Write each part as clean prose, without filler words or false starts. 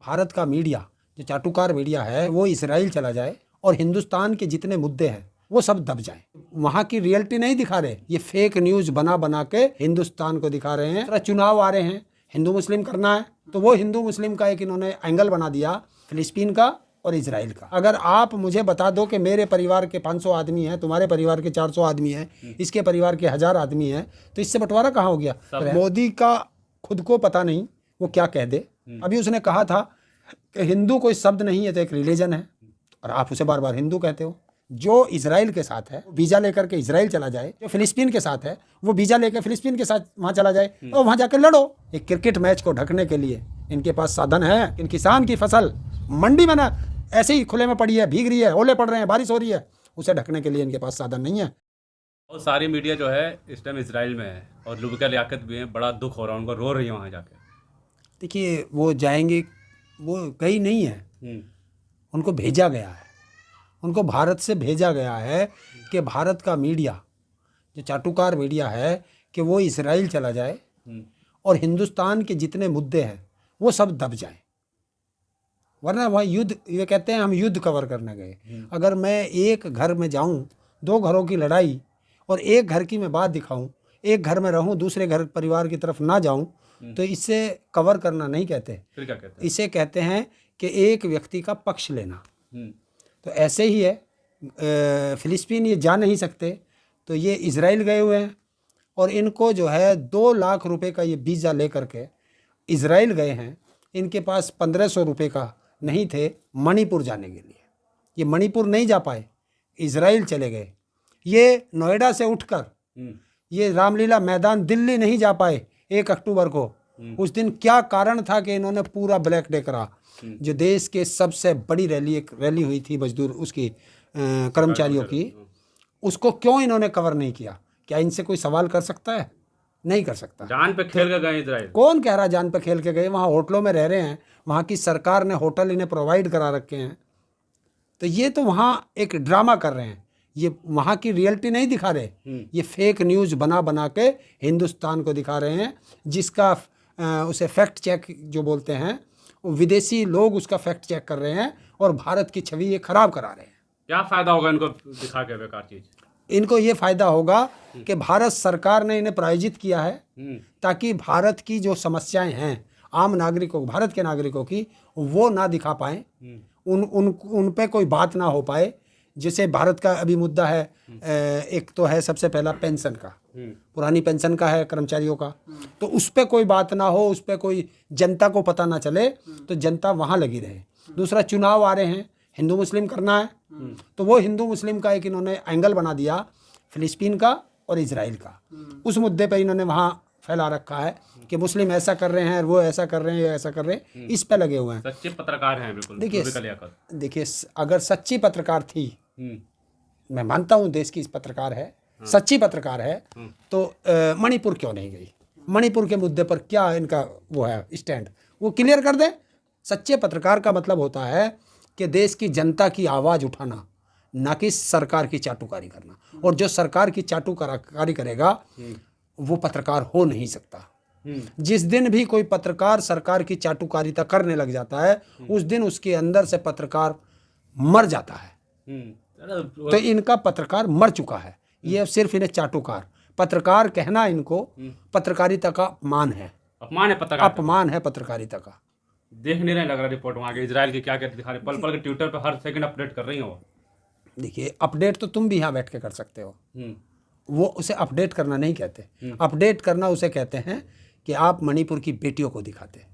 भारत का मीडिया जो चाटुकार मीडिया है वो इसराइल चला जाए और हिंदुस्तान के जितने मुद्दे हैं वो सब दब जाएं। वहाँ की रियलिटी नहीं दिखा रहे, ये फेक न्यूज़ बना बना के हिंदुस्तान को दिखा रहे हैं। चुनाव आ रहे हैं, हिंदू मुस्लिम करना है तो वो हिंदू मुस्लिम का एक इन्होंने एंगल बना दिया, फिलिस्तीन का और इजराइल का। अगर आप मुझे बता दो कि मेरे परिवार के 500 आदमी हैं, तुम्हारे परिवार के 400 आदमी हैं, इसके परिवार के 1000 आदमी हैं, तो इससे बंटवारा कहाँ हो गया? मोदी का खुद को पता नहीं वो क्या कह दे। अभी उसने कहा था कि हिंदू कोई शब्द नहीं है तो एक रिलीजन है, और आप उसे बार बार हिंदू कहते हो। जो इजराइल के साथ है वीज़ा लेकर के इजराइल चला जाए, जो फिलिस्तीन के साथ है वो वीज़ा लेकर फिलिस्तीन के साथ वहाँ चला जाए और वहाँ जाकर लड़ो। एक क्रिकेट मैच को ढकने के लिए इनके पास साधन है। इन किसान की फसल मंडी में ना ऐसे ही खुले में पड़ी है, भीग रही है, ओले पड़ रहे हैं, बारिश हो रही है, उसे ढकने के लिए इनके पास साधन नहीं है। और सारी मीडिया जो है इस टाइम इजराइल में है और लुबिका लियाकत भी है, बड़ा दुख हो रहा है उनको, रो रही है वहाँ जाके। देखिए वो जाएंगे, वो गई नहीं है, उनको भेजा गया है, उनको भारत से भेजा गया है कि भारत का मीडिया जो चाटुकार मीडिया है कि वो इसराइल चला जाए और हिंदुस्तान के जितने मुद्दे हैं वो सब दब जाएं। वरना वहाँ युद्ध, ये कहते हैं हम युद्ध कवर करने गए। अगर मैं एक घर में जाऊँ, 2 घरों की लड़ाई, और एक घर की मैं बात दिखाऊं, एक घर में रहूं, दूसरे घर परिवार की तरफ ना जाऊं, तो इससे कवर करना नहीं कहते। फिर क्या कहते हैं? इसे कहते हैं कि एक व्यक्ति का पक्ष लेना। तो ऐसे ही है, फिलिस्तीन ये जा नहीं सकते तो ये इजराइल गए हुए हैं, और इनको जो है 2 लाख रुपए का ये वीज़ा लेकर के इजराइल गए हैं। इनके पास 1500 रुपये का नहीं थे मणिपुर जाने के लिए, ये मणिपुर नहीं जा पाए, इजराइल चले गए। ये नोएडा से उठकर ये रामलीला मैदान दिल्ली नहीं जा पाए 1 अक्टूबर को। उस दिन क्या कारण था कि इन्होंने पूरा ब्लैक डे करा, जो देश के सबसे बड़ी रैली, एक रैली हुई थी मजदूर उसकी कर्मचारियों की, उसको क्यों इन्होंने कवर नहीं किया? क्या इनसे कोई सवाल कर सकता है? नहीं कर सकता। जान पे खेल के गए इजराइल। कौन कह रहा जान पे खेल के गए? वहाँ होटलों में रह रहे हैं, वहाँ की सरकार ने होटल इन्हें प्रोवाइड करा रखे हैं। तो ये तो वहाँ एक ड्रामा कर रहे हैं, ये वहाँ की रियलिटी नहीं दिखा रहे, ये फेक न्यूज़ बना बना के हिंदुस्तान को दिखा रहे हैं, जिसका उसे फैक्ट चेक जो बोलते हैं, विदेशी लोग उसका फैक्ट चेक कर रहे हैं और भारत की छवि ये खराब करा रहे हैं। क्या फ़ायदा होगा इनको दिखा के बेकार चीज़? इनको ये फ़ायदा होगा कि भारत सरकार ने इन्हें प्रायोजित किया है ताकि भारत की जो समस्याएं हैं आम नागरिकों, भारत के नागरिकों की, वो ना दिखा पाएँ, उन पे कोई बात ना हो पाए। जैसे भारत का अभी मुद्दा है, एक तो है सबसे पहला पेंशन का, पुरानी पेंशन का है कर्मचारियों का, तो उस पर कोई बात ना हो, उस पर कोई जनता को पता ना चले, तो जनता वहाँ लगी रहे। दूसरा, चुनाव आ रहे हैं, हिंदू मुस्लिम करना है, तो वो हिंदू मुस्लिम का एक इन्होंने एंगल बना दिया, फिलिस्तीन का और इजराइल का। उस मुद्दे पर इन्होंने वहाँ फैला रखा है कि मुस्लिम ऐसा कर रहे हैं, वो ऐसा कर रहे हैं, ये ऐसा कर रहे हैं, इस पे लगे हुए हैं। सच्चे पत्रकार हैं बिल्कुल। देखिए अगर सच्ची पत्रकार थी, मैं मानता हूँ देश की इस पत्रकार है, सच्ची पत्रकार है, तो मणिपुर क्यों नहीं गई? मणिपुर के मुद्दे पर क्या इनका वो है स्टैंड, वो क्लियर कर दे। सच्चे पत्रकार का मतलब होता है कि देश की जनता की आवाज़ उठाना, ना कि सरकार की चाटुकारी करना। और जो सरकार की चाटुकारी करेगा वो पत्रकार हो नहीं सकता। जिस दिन भी कोई पत्रकार सरकार की चाटुकारिता करने लग जाता है, उस दिन उसके अंदर से पत्रकार मर जाता है। तो इनका पत्रकार मर चुका है, ये अब सिर्फ इन्हें चाटुकार पत्रकार कहना, इनको पत्रकारिता का अपमान है, अपमान है पत्रकारिता का। देख नहीं रहे लग रहा रिपोर्ट वहाँ के इजराइल की क्या क्या दिखा रहे, पल पल के ट्विटर पे हर सेकंड अपडेट कर रही हो। देखिए अपडेट तो तुम भी यहाँ बैठ के कर सकते हो, वो उसे अपडेट करना नहीं कहते। अपडेट करना उसे कहते हैं कि आप मणिपुर की बेटियों को दिखाते,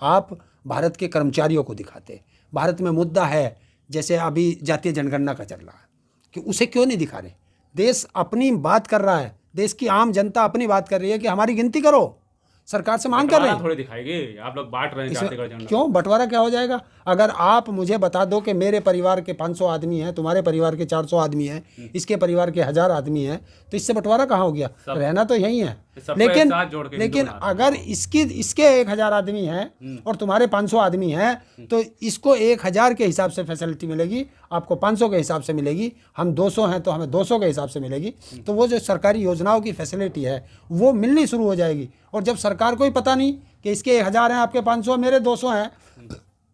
आप भारत के कर्मचारियों को दिखाते। भारत में मुद्दा है, जैसे अभी जातीय जनगणना का चल रहा है, कि उसे क्यों नहीं दिखा रहे? देश अपनी बात कर रहा है, देश की आम जनता अपनी बात कर रही है कि हमारी गिनती करो, सरकार से मांग कर रहे हैं। थोड़ी दिखाएगी, आप लोग बांट रहे हैं। क्यों बंटवारा क्या हो जाएगा? अगर आप मुझे बता दो कि मेरे परिवार के 500 आदमी हैं, तुम्हारे परिवार के 400 आदमी हैं, इसके परिवार के 1000 आदमी हैं, तो इससे बंटवारा कहाँ हो गया? रहना तो यही है। लेकिन अगर इसके 1000 आदमी हैं और तुम्हारे 500 आदमी हैं, तो इसको 1000 के हिसाब से फैसिलिटी मिलेगी, आपको 500 के हिसाब से मिलेगी, हम 200 हैं तो हमें 200 के हिसाब से मिलेगी। तो वो जो सरकारी योजनाओं की फैसिलिटी है वो मिलनी शुरू हो जाएगी। और जब सरकार को ही पता नहीं कि इसके 1000 हैं, आपके 500, मेरे 200 हैं,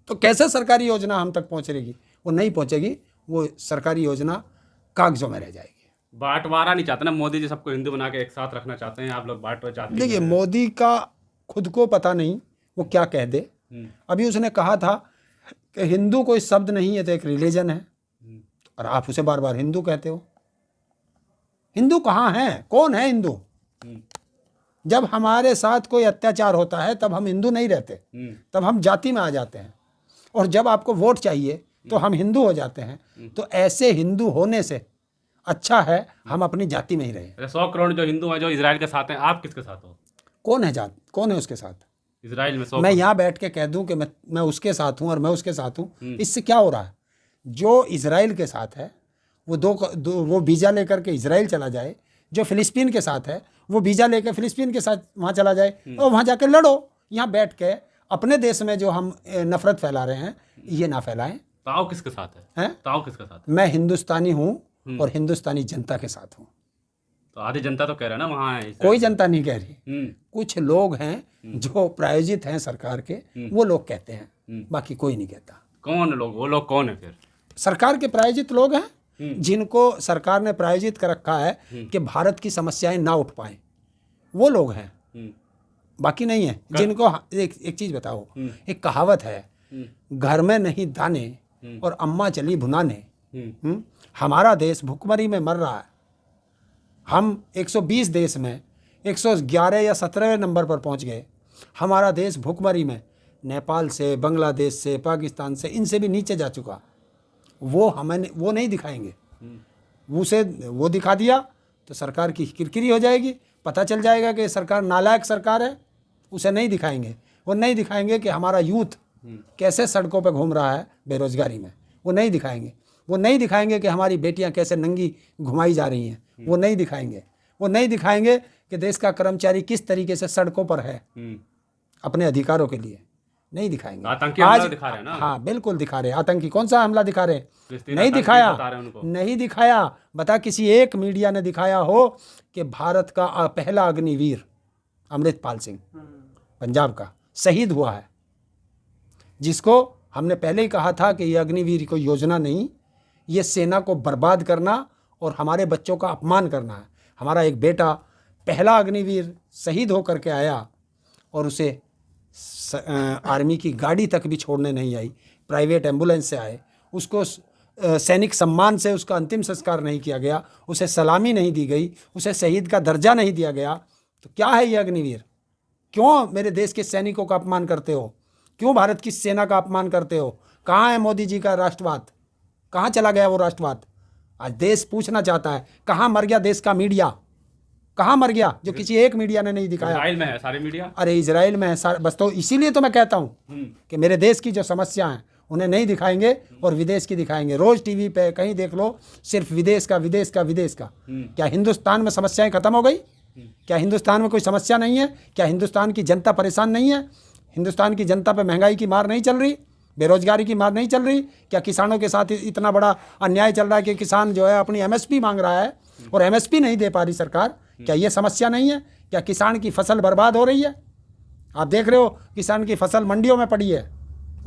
तो कैसे सरकारी योजना हम तक पहुंचेगी? वो नहीं पहुंचेगी, वो सरकारी योजना कागजों में रह जाएगी। बांटवारा नहीं चाहते ना मोदी जी, सबको हिंदू बना के एक साथ रखना चाहते हैं, आप लोग बांटवारा चाहते हैं। देखिए, मोदी का खुद को पता नहीं वो क्या कह दे। अभी उसने कहा था कि हिंदू कोई शब्द नहीं है, तो एक रिलीजन है, और आप उसे बार बार हिंदू कहते हो। हिंदू कहाँ है? कौन है हिंदू? जब हमारे साथ कोई अत्याचार होता है तब हम हिंदू नहीं रहते, तब हम जाति में आ जाते हैं, और जब आपको वोट चाहिए तो हम हिंदू हो जाते हैं। तो ऐसे हिंदू होने से अच्छा है हम अपनी जाति में ही रहे। 100 करोड़ जो हिंदू हैं जो इजराइल के साथ हैं, आप किसके साथ हो? कौन है जात? कौन है उसके साथ? इजराइल में 100 मैं यहाँ बैठ के कह दूं कि मैं उसके साथ हूँ और मैं उसके साथ हूँ, इससे क्या हो रहा है? जो इजराइल के साथ है वो वो वीज़ा लेकर के इजराइल चला जाए, जो फिलिस्तीन के साथ है वो वीज़ा लेकर फिलिस्तीन के साथ वहाँ चला जाए, और वहाँ जाकर लड़ो। यहाँ बैठ के अपने देश में जो हम नफरत फैला रहे हैं ये ना फैलाएं। ताऊ किसके साथ है? ताऊ किसके साथ है? मैं हिंदुस्तानी हूँ और हिंदुस्तानी जनता के साथ हूँ। तो आधी जनता तो कह रहा है ना वहाँ है। कोई जनता नहीं कह रही, कुछ लोग हैं जो प्रायोजित हैं सरकार के, वो लोग कहते हैं, बाकी कोई नहीं कहता। कौन लोग? वो लोग कौन है फिर? सरकार के प्रायोजित लोग हैं, जिनको सरकार ने प्रायोजित कर रखा है कि भारत की समस्याएं ना उठ पाए, वो लोग हैं, बाकी नहीं है। जिनको एक चीज बताओ, एक कहावत है, घर में नहीं दाने और अम्मा चली भुनाने। हमारा देश भुखमरी में मर रहा है। हम 120 देश में 111 या 17वें नंबर पर पहुंच गए। हमारा देश भुखमरी में नेपाल से, बांग्लादेश से, पाकिस्तान से, इनसे भी नीचे जा चुका। वो हमें वो नहीं दिखाएंगे। वो दिखा दिया तो सरकार की किरकिरी हो जाएगी, पता चल जाएगा कि सरकार नालायक सरकार है। उसे नहीं दिखाएंगे। वो नहीं दिखाएंगे कि हमारा यूथ कैसे सड़कों पर घूम रहा है बेरोजगारी में। वो नहीं दिखाएंगे। वो नहीं दिखाएंगे कि हमारी बेटियां कैसे नंगी घुमाई जा रही हैं। वो नहीं दिखाएंगे। वो नहीं दिखाएंगे कि देश का कर्मचारी किस तरीके से सड़कों पर है अपने अधिकारों के लिए। नहीं दिखाएंगे। आतंकी हमला दिखा रहे हैं ना? हाँ, बिल्कुल दिखा रहे हैं। आतंकी कौन सा हमला दिखा रहे हैं? नहीं दिखाया, नहीं दिखाया। बता किसी एक मीडिया ने दिखाया हो कि भारत का पहला अग्निवीर अमृतपाल सिंह पंजाब का शहीद हुआ है, जिसको हमने पहले ही कहा था कि ये अग्निवीर कोई योजना नहीं, ये सेना को बर्बाद करना और हमारे बच्चों का अपमान करना है। हमारा एक बेटा पहला अग्निवीर शहीद होकर के आया और उसे आर्मी की गाड़ी तक भी छोड़ने नहीं आई, प्राइवेट एम्बुलेंस से आए। उसको सैनिक सम्मान से उसका अंतिम संस्कार नहीं किया गया, उसे सलामी नहीं दी गई, उसे शहीद का दर्जा नहीं दिया गया। तो क्या है ये अग्निवीर? क्यों मेरे देश के सैनिकों का अपमान करते हो? क्यों भारत की सेना का अपमान करते हो? कहाँ है मोदी जी का राष्ट्रवाद? कहाँ चला गया वो राष्ट्रवाद? आज देश पूछना चाहता है, कहाँ मर गया देश का मीडिया? कहाँ मर गया जो किसी एक मीडिया ने नहीं दिखाया? इजराइल में है सारे मीडिया। अरे इजराइल में है सारे। बस तो इसीलिए तो मैं कहता हूँ कि मेरे देश की जो समस्या है उन्हें नहीं दिखाएंगे और विदेश की दिखाएंगे। रोज टीवी पे कहीं देख लो, सिर्फ विदेश का, विदेश का, विदेश का। क्या हिंदुस्तान में समस्याएं खत्म हो गई? क्या हिंदुस्तान में कोई समस्या नहीं है? क्या हिंदुस्तान की जनता परेशान नहीं है? हिंदुस्तान की जनता पे महंगाई की मार नहीं चल रही? बेरोजगारी की मार नहीं चल रही? क्या किसानों के साथ इतना बड़ा अन्याय चल रहा है कि किसान जो है अपनी एमएसपी मांग रहा है और एमएसपी नहीं दे पा रही सरकार? क्या ये समस्या नहीं है? क्या किसान की फसल बर्बाद हो रही है? आप देख रहे हो किसान की फसल मंडियों में पड़ी है,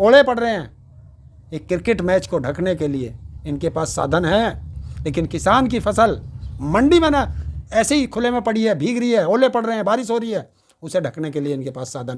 ओले पड़ रहे हैं। एक क्रिकेट मैच को ढकने के लिए इनके पास साधन है, लेकिन किसान की फसल मंडी में ना ऐसे ही खुले में पड़ी है, भीग रही है, ओले पड़ रहे हैं, बारिश हो रही है, उसे ढकने के लिए इनके पास साधन